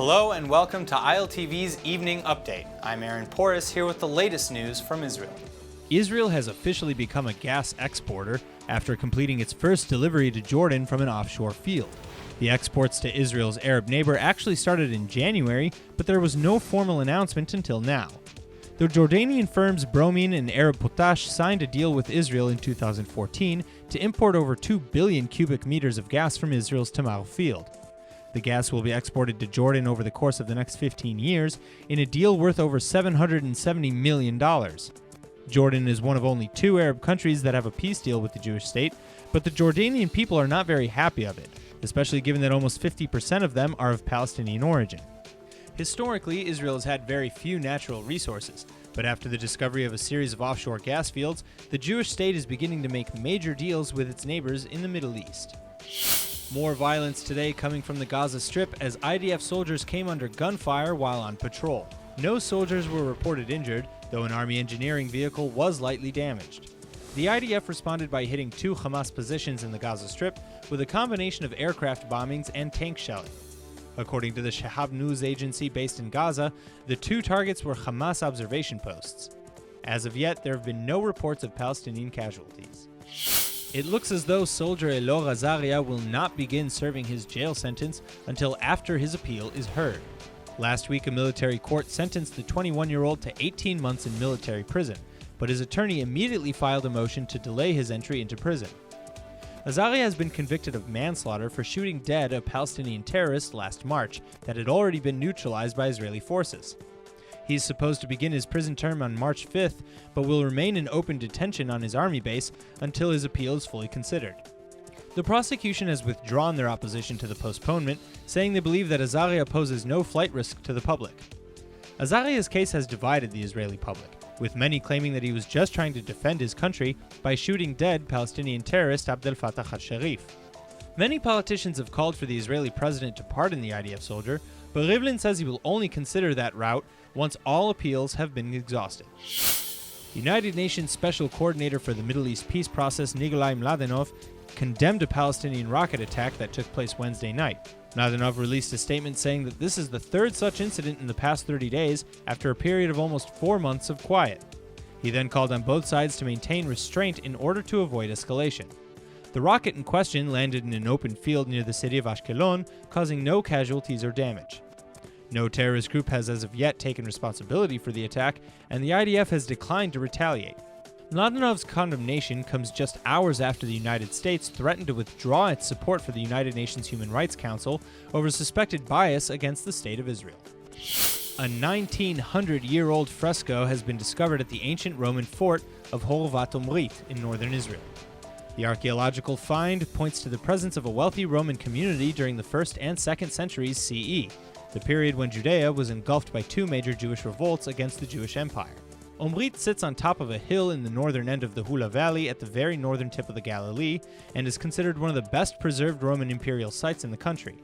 Hello and welcome to ILTV's Evening Update. I'm Aaron Porras here with the latest news from Israel. Israel has officially become a gas exporter after completing its first delivery to Jordan from an offshore field. The exports to Israel's Arab neighbor actually started in January, but there was no formal announcement until now. The Jordanian firms Bromine and Arab Potash signed a deal with Israel in 2014 to import over 2 billion cubic meters of gas from Israel's Tamar field. The gas will be exported to Jordan over the course of the next 15 years in a deal worth over $770 million. Jordan is one of only 2 Arab countries that have a peace deal with the Jewish state, but the Jordanian people are not very happy of it, especially given that almost 50% of them are of Palestinian origin. Historically, Israel has had very few natural resources, but after the discovery of a series of offshore gas fields, the Jewish state is beginning to make major deals with its neighbors in the Middle East. More violence today coming from the Gaza Strip as IDF soldiers came under gunfire while on patrol. No soldiers were reported injured, though an army engineering vehicle was lightly damaged. The IDF responded by hitting 2 Hamas positions in the Gaza Strip with a combination of aircraft bombings and tank shelling. According to the Shahab news agency based in Gaza, the 2 targets were Hamas observation posts. As of yet, there have been no reports of Palestinian casualties. It looks as though soldier Elor Azaria will not begin serving his jail sentence until after his appeal is heard. Last week, a military court sentenced the 21-year-old to 18 months in military prison, but his attorney immediately filed a motion to delay his entry into prison. Azaria has been convicted of manslaughter for shooting dead a Palestinian terrorist last March that had already been neutralized by Israeli forces. He is supposed to begin his prison term on March 5th, but will remain in open detention on his army base until his appeal is fully considered. The prosecution has withdrawn their opposition to the postponement, saying they believe that Azaria poses no flight risk to the public. Azaria's case has divided the Israeli public, with many claiming that he was just trying to defend his country by shooting dead Palestinian terrorist Abdel Fattah al-Sharif. Many politicians have called for the Israeli president to pardon the IDF soldier, but Rivlin says he will only consider that route once all appeals have been exhausted. United Nations Special Coordinator for the Middle East peace process Nikolai Mladenov condemned a Palestinian rocket attack that took place Wednesday night. Mladenov released a statement saying that this is the 3rd such incident in the past 30 days after a period of almost 4 months of quiet. He then called on both sides to maintain restraint in order to avoid escalation. The rocket in question landed in an open field near the city of Ashkelon, causing no casualties or damage. No terrorist group has as of yet taken responsibility for the attack, and the IDF has declined to retaliate. Mladenov's condemnation comes just hours after the United States threatened to withdraw its support for the United Nations Human Rights Council over suspected bias against the State of Israel. A 1900-year-old fresco has been discovered at the ancient Roman fort of Horvat Omrit in northern Israel. The archaeological find points to the presence of a wealthy Roman community during the 1st and 2nd centuries CE, the period when Judea was engulfed by 2 major Jewish revolts against the Jewish Empire. Omrit sits on top of a hill in the northern end of the Hula Valley at the very northern tip of the Galilee and is considered one of the best preserved Roman imperial sites in the country.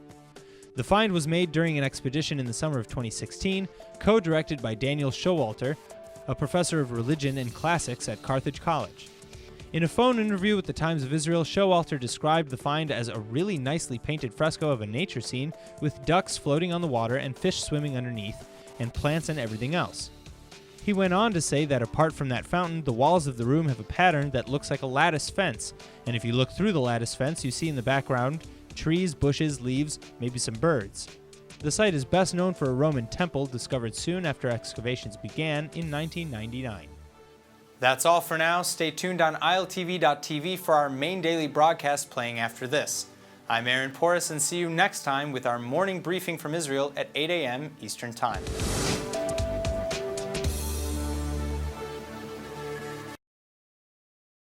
The find was made during an expedition in the summer of 2016, co-directed by Daniel Showalter, a professor of religion and classics at Carthage College. In a phone interview with the Times of Israel, Showalter described the find as a really nicely painted fresco of a nature scene with ducks floating on the water and fish swimming underneath, and plants and everything else. He went on to say that apart from that fountain, the walls of the room have a pattern that looks like a lattice fence, and if you look through the lattice fence, you see in the background trees, bushes, leaves, maybe some birds. The site is best known for a Roman temple discovered soon after excavations began in 1999. That's all for now. Stay tuned on ILTV.tv for our main daily broadcast playing after this. I'm Aaron Porras and see you next time with our morning briefing from Israel at 8 a.m. Eastern Time.